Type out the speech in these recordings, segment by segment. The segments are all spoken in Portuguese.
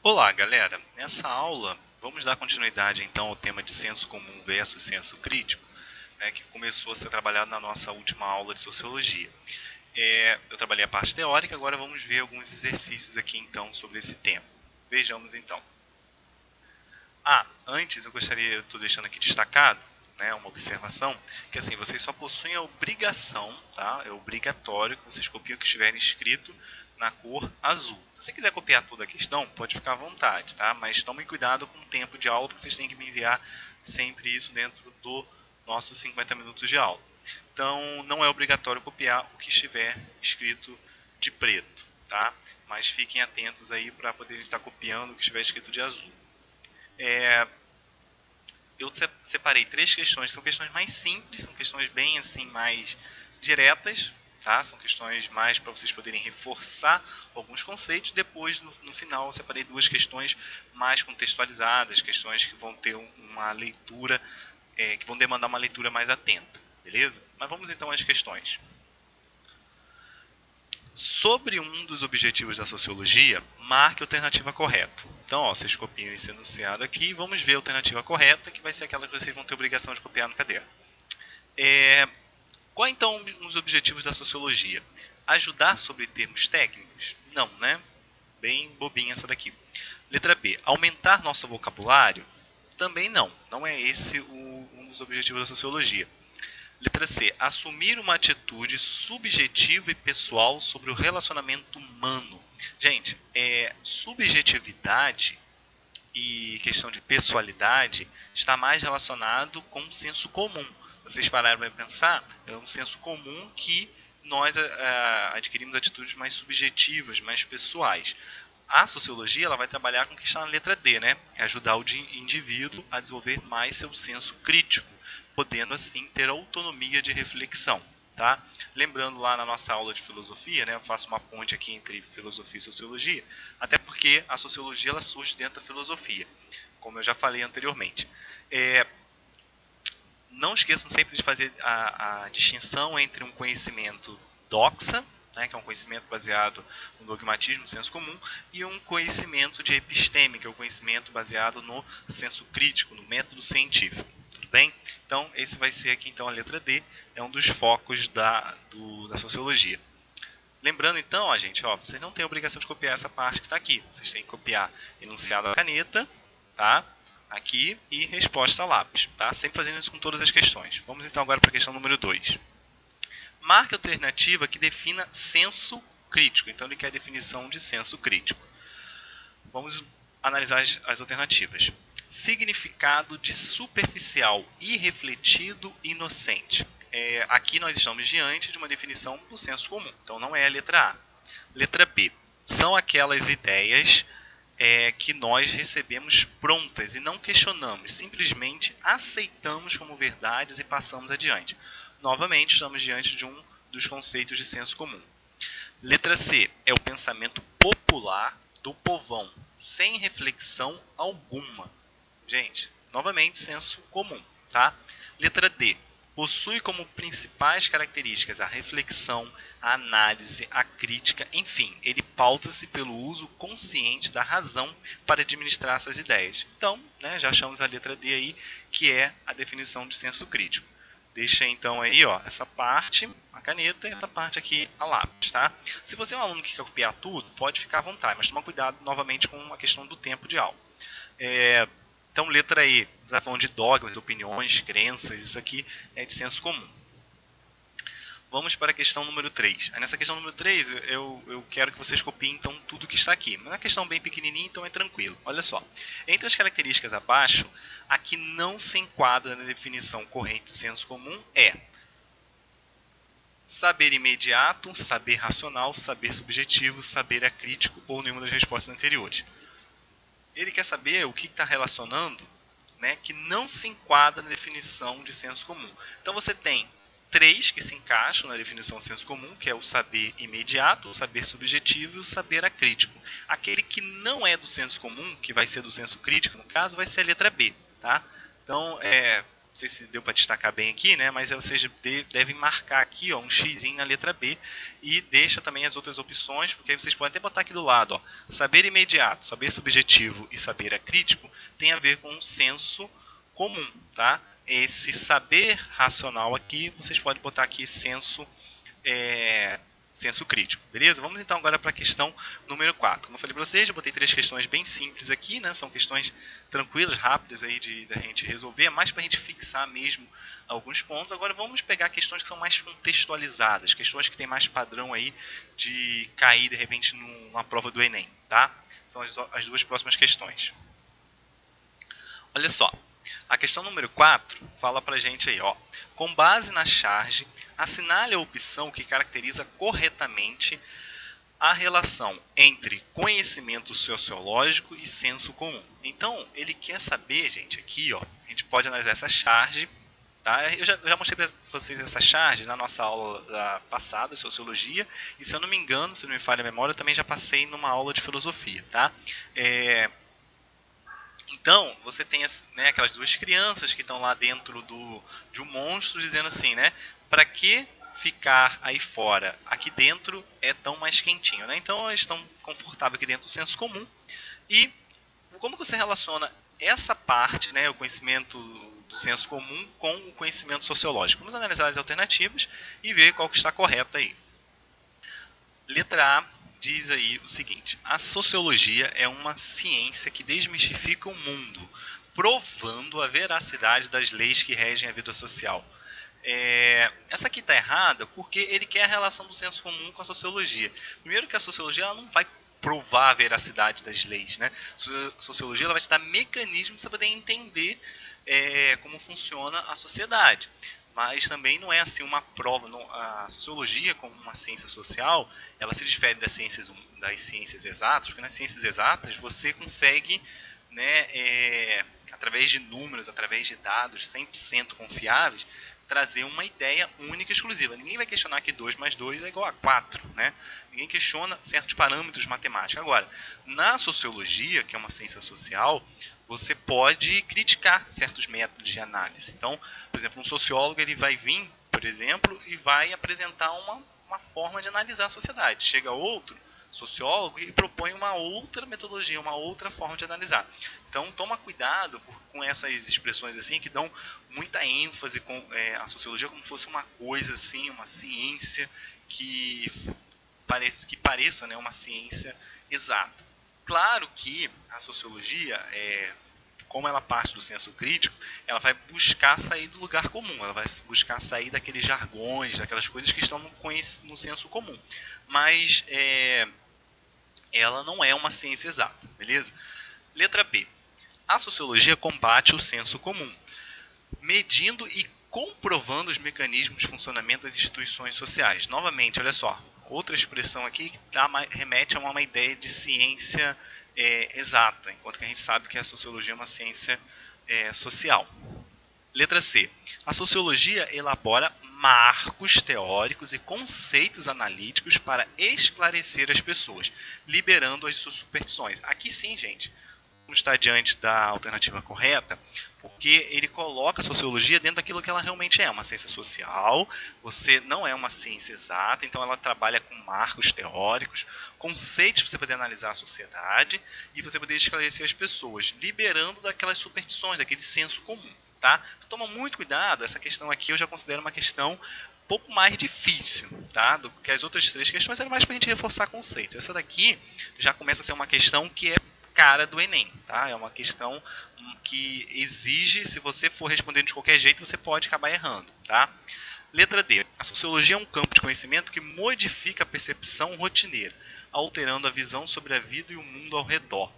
Olá, galera! Nessa aula, vamos dar continuidade então ao tema de senso comum versus senso crítico, que começou a ser trabalhado na nossa última aula de sociologia. Eu trabalhei a parte teórica, agora vamos ver alguns exercícios aqui então sobre esse tema. Vejamos então. Antes eu estou deixando aqui destacado, uma observação, que assim, vocês só possuem a obrigação, tá? É obrigatório que vocês copiem o que estiver escrito na cor azul. Se você quiser copiar toda a questão, pode ficar à vontade, tá? Mas tomem cuidado com o tempo de aula, porque vocês têm que me enviar sempre isso dentro do nossos 50 minutos de aula. Então, não é obrigatório copiar o que estiver escrito de preto, tá? Mas fiquem atentos aí para poder estar copiando o que estiver escrito de azul. Eu separei 3 questões, são questões mais simples, são questões bem assim mais diretas, tá? São questões mais para vocês poderem reforçar alguns conceitos. Depois, no final, eu separei 2 questões mais contextualizadas, questões que vão ter uma leitura, que vão demandar uma leitura mais atenta, beleza? Mas vamos então às questões. Sobre um dos objetivos da sociologia, marque a alternativa correta. Então, vocês copiam esse enunciado aqui e vamos ver a alternativa correta, que vai ser aquela que vocês vão ter obrigação de copiar no caderno. Qual então os objetivos da sociologia? Ajudar sobre termos técnicos? Não, né? Bem bobinha essa daqui. Letra B. Aumentar nosso vocabulário? Também não. Não é esse um dos objetivos da sociologia. Letra C. Assumir uma atitude subjetiva e pessoal sobre o relacionamento humano. Gente, subjetividade e questão de pessoalidade está mais relacionado com o senso comum. Vocês pararam para pensar? É um senso comum que nós adquirimos atitudes mais subjetivas, mais pessoais. A sociologia ela vai trabalhar com o que está na letra D, né? É ajudar o indivíduo a desenvolver mais seu senso crítico, podendo assim ter autonomia de reflexão. Tá? Lembrando lá na nossa aula de filosofia, eu faço uma ponte aqui entre filosofia e sociologia, até porque a sociologia ela surge dentro da filosofia, como eu já falei anteriormente. Não esqueçam sempre de fazer a distinção entre um conhecimento doxa, que é um conhecimento baseado no dogmatismo, no senso comum, e um conhecimento de episteme, que é o conhecimento baseado no senso crítico, no método científico. Tudo bem? Então, esse vai ser aqui então a letra D, é um dos focos da sociologia. Lembrando então, gente, vocês não têm a obrigação de copiar essa parte que está aqui. Vocês têm que copiar enunciado a caneta, tá? Aqui, e resposta a lápis, tá? Sempre fazendo isso com todas as questões. Vamos então agora para a questão número 2. Marque a alternativa que defina senso crítico. Então ele quer a definição de senso crítico. Vamos analisar as alternativas. Significado de superficial, irrefletido, inocente. Aqui nós estamos diante de uma definição do senso comum. Então não é a letra A. Letra B. São aquelas ideias que nós recebemos prontas e não questionamos. Simplesmente aceitamos como verdades e passamos adiante. Novamente, estamos diante de um dos conceitos de senso comum. Letra C. É o pensamento popular do povão, sem reflexão alguma. Gente, novamente, senso comum. Tá? Letra D. Possui como principais características a reflexão, a análise, a crítica, enfim, ele pauta-se pelo uso consciente da razão para administrar suas ideias. Então, já achamos a letra D aí, que é a definição de senso crítico. Deixa então aí, essa parte, a caneta, e essa parte aqui, a lápis, tá? Se você é um aluno que quer copiar tudo, pode ficar à vontade, mas toma cuidado novamente com a questão do tempo de aula. Então, letra E, está falando de dogmas, opiniões, crenças, isso aqui é de senso comum. Vamos para a questão número 3. Nessa questão número 3, eu quero que vocês copiem então tudo que está aqui. Mas é uma questão bem pequenininha, então é tranquilo. Olha só. Entre as características abaixo, a que não se enquadra na definição corrente de senso comum é saber imediato, saber racional, saber subjetivo, saber acrítico ou nenhuma das respostas anteriores. Ele quer saber o que está relacionando, que não se enquadra na definição de senso comum. Então você tem 3 que se encaixam na definição de senso comum, que é o saber imediato, o saber subjetivo e o saber acrítico. Aquele que não é do senso comum, que vai ser do senso crítico, no caso, vai ser a letra B. Tá? Então, não sei se deu para destacar bem aqui, né? Mas vocês devem marcar aqui, ó, um X na letra B e deixa também as outras opções, porque aí vocês podem até botar aqui do lado, ó, saber imediato, saber subjetivo e saber acrítico tem a ver com o senso comum, tá? Esse saber racional aqui, vocês podem botar aqui senso crítico, beleza? Vamos então agora para a questão número 4. Como eu falei para vocês, eu botei 3 questões bem simples aqui, né? São questões tranquilas, rápidas aí da gente resolver, é mais para a gente fixar mesmo alguns pontos. Agora vamos pegar questões que são mais contextualizadas, questões que tem mais padrão aí de cair de repente numa prova do Enem, tá? São as duas próximas questões. Olha só, a questão número 4 fala pra gente aí, ó. Com base na charge, assinale a opção que caracteriza corretamente a relação entre conhecimento sociológico e senso comum. Então, ele quer saber, gente, aqui, ó, a gente pode analisar essa charge, tá? Eu já mostrei para vocês essa charge na nossa aula passada, Sociologia, e se eu não me engano, se não me falha a memória, eu também já passei numa aula de Filosofia, tá? Então, você tem, né, aquelas duas crianças que estão lá dentro de um monstro dizendo assim, né? Para que ficar aí fora? Aqui dentro é tão mais quentinho, né? Então, eles estão confortáveis aqui dentro do senso comum. E como você relaciona essa parte, né, o conhecimento do senso comum, com o conhecimento sociológico? Vamos analisar as alternativas e ver qual que está correta aí. Letra A diz aí o seguinte: a sociologia é uma ciência que desmistifica o mundo, provando a veracidade das leis que regem a vida social. Essa aqui está errada porque ele quer a relação do senso comum com a sociologia. Primeiro que a sociologia ela não vai provar a veracidade das leis, né? A sociologia ela vai te dar mecanismos para você poder entender como funciona a sociedade. Mas também não é assim uma prova. A sociologia, como uma ciência social, ela se difere das ciências exatas, porque nas ciências exatas você consegue, né, através de números, através de dados 100% confiáveis, trazer uma ideia única e exclusiva. Ninguém vai questionar que 2 mais 2 é igual a 4. Né? Ninguém questiona certos parâmetros matemáticos. Agora, na sociologia, que é uma ciência social, você pode criticar certos métodos de análise. Então, por exemplo, um sociólogo ele vai vir, por exemplo, e vai apresentar uma forma de analisar a sociedade. Chega outro sociólogo e propõe uma outra metodologia, uma outra forma de analisar. Então, toma cuidado com essas expressões assim que dão muita ênfase com a sociologia como se fosse uma coisa assim, uma ciência que pareça, né, uma ciência exata. Claro que a sociologia, como ela parte do senso crítico, ela vai buscar sair do lugar comum, ela vai buscar sair daqueles jargões, daquelas coisas que estão no senso comum. Mas ela não é uma ciência exata, beleza? Letra B. A sociologia combate o senso comum, medindo e comprovando os mecanismos de funcionamento das instituições sociais. Novamente, olha só, outra expressão aqui que remete a uma ideia de ciência exata, enquanto que a gente sabe que a sociologia é uma ciência social. Letra C. A sociologia elabora marcos teóricos e conceitos analíticos para esclarecer as pessoas, liberando as suas superstições. Aqui sim, gente, vamos estar diante da alternativa correta, porque ele coloca a sociologia dentro daquilo que ela realmente é, uma ciência social. Você não é uma ciência exata, então ela trabalha com marcos teóricos, conceitos para você poder analisar a sociedade e você poder esclarecer as pessoas, liberando daquelas superstições, daquele senso comum. Tá? Então toma muito cuidado, essa questão aqui eu já considero uma questão um pouco mais difícil, tá? Do que as outras 3 questões, era mais para a gente reforçar conceitos. Essa daqui já começa a ser uma questão que é cara do Enem, tá? É uma questão que exige, se você for respondendo de qualquer jeito, você pode acabar errando, tá? Letra D. A sociologia é um campo de conhecimento que modifica a percepção rotineira, alterando a visão sobre a vida e o mundo ao redor.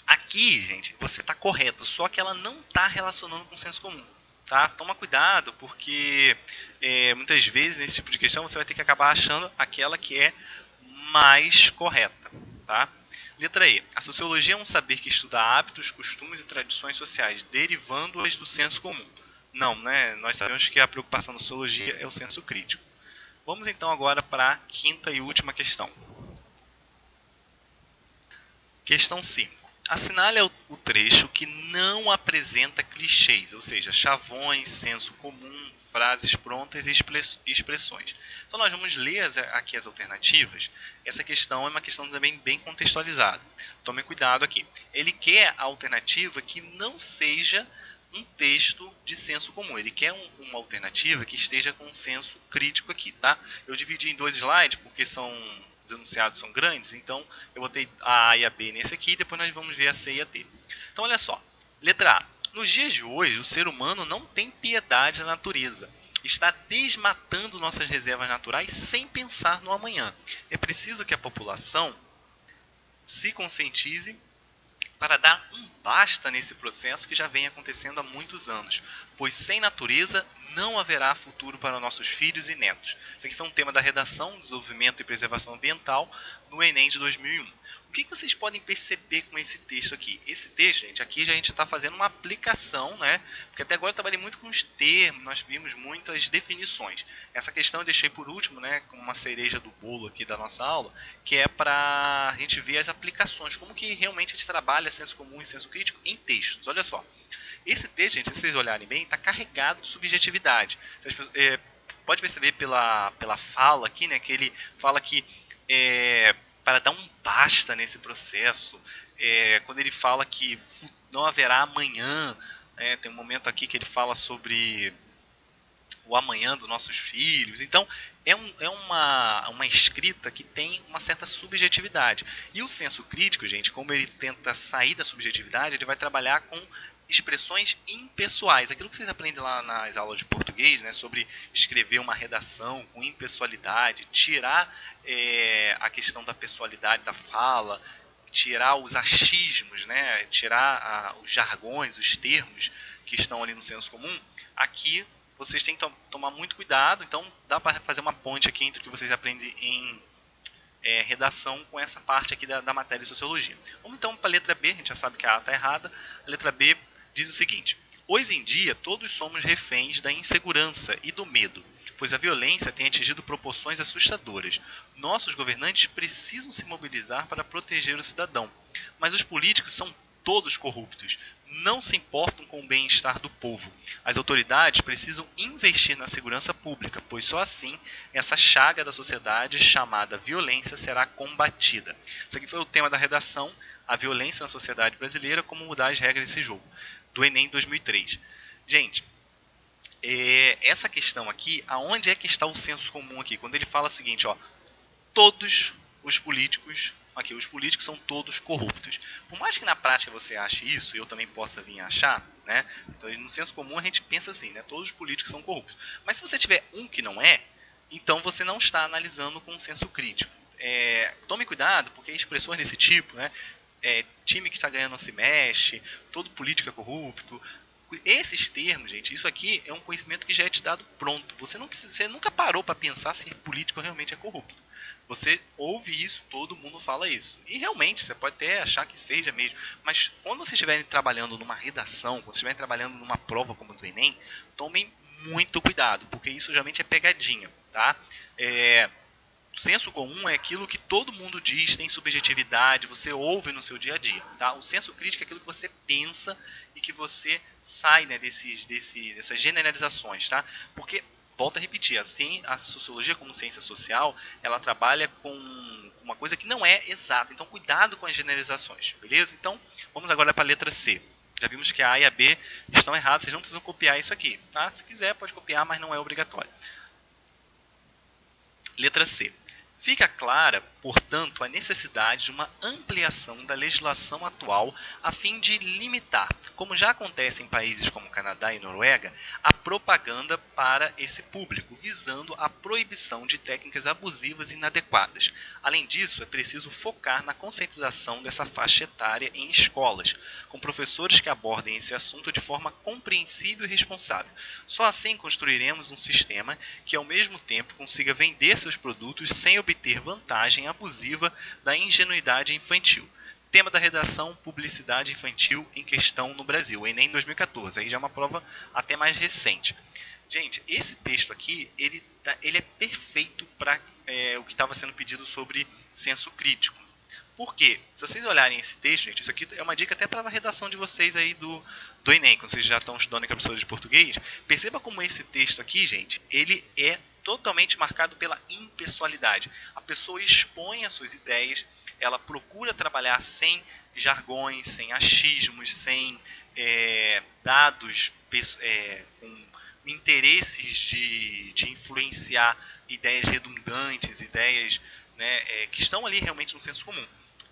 Aqui, gente, você está correto, só que ela não está relacionando com o senso comum. Tá? Toma cuidado, porque muitas vezes nesse tipo de questão você vai ter que acabar achando aquela que é mais correta. Tá? Letra E. A sociologia é um saber que estuda hábitos, costumes e tradições sociais, derivando-as do senso comum. Não, né? Nós sabemos que a preocupação da sociologia é o senso crítico. Vamos então agora para a 5ª e última questão. Questão 5. Assinale o trecho que não apresenta clichês, ou seja, chavões, senso comum, frases prontas e expressões. Então nós vamos ler aqui as alternativas. Essa questão é uma questão também bem contextualizada. Tome cuidado aqui. Ele quer a alternativa que não seja um texto de senso comum. Ele quer uma alternativa que esteja com um senso crítico aqui, tá? Eu dividi em 2 slides porque os enunciados são grandes, então eu botei a A e a B nesse aqui e depois nós vamos ver a C e a D. Então olha só, letra A. Nos dias de hoje, o ser humano não tem piedade da natureza. Está desmatando nossas reservas naturais sem pensar no amanhã. É preciso que a população se conscientize para dar um basta nesse processo que já vem acontecendo há muitos anos, pois sem natureza não haverá futuro para nossos filhos e netos. Isso aqui foi um tema da redação, desenvolvimento e preservação ambiental no Enem de 2001. O que vocês podem perceber com esse texto aqui? Esse texto, gente, aqui a gente está fazendo uma aplicação, né? Porque até agora eu trabalhei muito com os termos, nós vimos muitas definições. Essa questão eu deixei por último, né, como uma cereja do bolo aqui da nossa aula, que é para a gente ver as aplicações, como que realmente a gente trabalha senso comum e senso crítico em textos. Olha só, esse texto, gente, se vocês olharem bem, está carregado de subjetividade. Pode perceber pela fala aqui, né, que ele fala que para dar um basta nesse processo, quando ele fala que não haverá amanhã, tem um momento aqui que ele fala sobre o amanhã dos nossos filhos. Então, é uma escrita que tem uma certa subjetividade. E o senso crítico, gente, como ele tenta sair da subjetividade, ele vai trabalhar com expressões impessoais. Aquilo que vocês aprendem lá nas aulas de português, né, sobre escrever uma redação com impessoalidade, tirar a questão da pessoalidade da fala, tirar os achismos, né, tirar os jargões, os termos que estão ali no senso comum. Aqui vocês têm que tomar muito cuidado, então dá para fazer uma ponte aqui entre o que vocês aprendem em redação com essa parte aqui da matéria de sociologia. Vamos então para a letra B, a gente já sabe que a A está errada. A letra B diz o seguinte: hoje em dia todos somos reféns da insegurança e do medo, pois a violência tem atingido proporções assustadoras. Nossos governantes precisam se mobilizar para proteger o cidadão, mas os políticos são todos corruptos, não se importam com o bem-estar do povo. As autoridades precisam investir na segurança pública, pois só assim essa chaga da sociedade chamada violência será combatida. Isso aqui foi o tema da redação, a violência na sociedade brasileira, como mudar as regras desse jogo, do Enem 2003. Gente, essa questão aqui, aonde é que está o senso comum aqui? Quando ele fala o seguinte, ó, todos os políticos são todos corruptos. Por mais que na prática você ache isso, e eu também possa vir a achar, né? Então, no senso comum a gente pensa assim, né? Todos os políticos são corruptos. Mas se você tiver um que não é, então você não está analisando com um senso crítico. Tome cuidado, porque expressões desse tipo, né? Time que está ganhando não se mexe, todo político é corrupto. Esses termos, gente, isso aqui é um conhecimento que já é te dado pronto. Você nunca parou para pensar se político realmente é corrupto. Você ouve isso, todo mundo fala isso. E realmente, você pode até achar que seja mesmo. Mas quando vocês estiverem trabalhando numa redação, quando vocês estiverem trabalhando numa prova como a do Enem, tomem muito cuidado, porque isso geralmente é pegadinha, tá? O senso comum é aquilo que todo mundo diz, tem subjetividade, você ouve no seu dia a dia. Tá? O senso crítico é aquilo que você pensa e que você sai, né, dessas generalizações. Tá? Porque, volto a repetir, assim, a sociologia como ciência social, ela trabalha com uma coisa que não é exata. Então, cuidado com as generalizações. Beleza? Então, vamos agora para a letra C. Já vimos que a A e a B estão erradas, vocês não precisam copiar isso aqui. Tá? Se quiser, pode copiar, mas não é obrigatório. Letra C. Fica clara, portanto, a necessidade de uma ampliação da legislação atual a fim de limitar, como já acontece em países como Canadá e Noruega, a propaganda para esse público, visando a proibição de técnicas abusivas e inadequadas. Além disso, é preciso focar na conscientização dessa faixa etária em escolas, com professores que abordem esse assunto de forma compreensível e responsável. Só assim construiremos um sistema que, ao mesmo tempo, consiga vender seus produtos sem obter vantagem abusiva da ingenuidade infantil. Tema da redação: publicidade infantil em questão no Brasil, Enem 2014. Aí já é uma prova até mais recente. Gente, esse texto aqui, ele é perfeito para o que estava sendo pedido sobre senso crítico. Por quê? Se vocês olharem esse texto, gente, isso aqui é uma dica até para a redação de vocês aí do Enem, quando vocês já estão estudando em professores de português. Perceba como esse texto aqui, gente, ele é totalmente marcado pela impessoalidade. A pessoa expõe as suas ideias, ela procura trabalhar sem jargões, sem achismos, sem dados com interesses de influenciar ideias redundantes, ideias, né, que estão ali realmente no senso comum.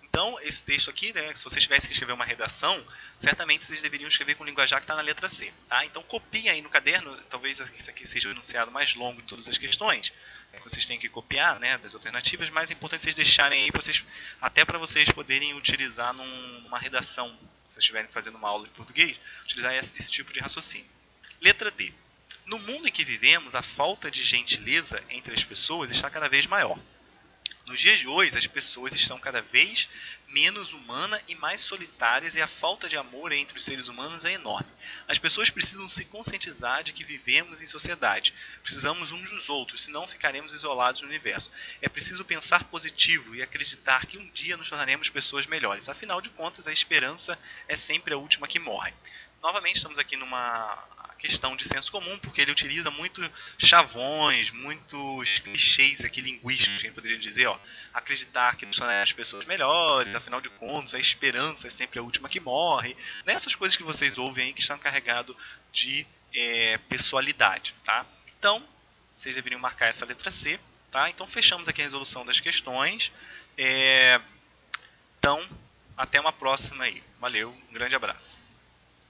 Então, esse texto aqui, né, se vocês tivessem que escrever uma redação, certamente vocês deveriam escrever com o linguajar que está na letra C. Tá? Então, copiem aí no caderno, talvez isso aqui seja o enunciado mais longo de todas as questões, vocês têm que copiar, né, das alternativas, mas é importante vocês deixarem aí, até para vocês poderem utilizar numa redação, se vocês estiverem fazendo uma aula de português, utilizar esse tipo de raciocínio. Letra D. No mundo em que vivemos, a falta de gentileza entre as pessoas está cada vez maior. Nos dias de hoje, as pessoas estão cada vez menos humanas e mais solitárias, e a falta de amor entre os seres humanos é enorme. As pessoas precisam se conscientizar de que vivemos em sociedade. Precisamos uns dos outros, senão ficaremos isolados no universo. É preciso pensar positivo e acreditar que um dia nos tornaremos pessoas melhores. Afinal de contas, a esperança é sempre a última que morre. Novamente, estamos aqui numa questão de senso comum, porque ele utiliza muito chavões, muitos clichês aqui linguísticos, que a gente poderia dizer, ó, acreditar que nos tornaremos pessoas melhores, afinal de contas, a esperança é sempre a última que morre, né? Essas coisas que vocês ouvem aí que estão carregadas de pessoalidade, tá? Então, vocês deveriam marcar essa letra C, tá? Então, fechamos aqui a resolução das questões. Então, até uma próxima aí. Valeu, um grande abraço.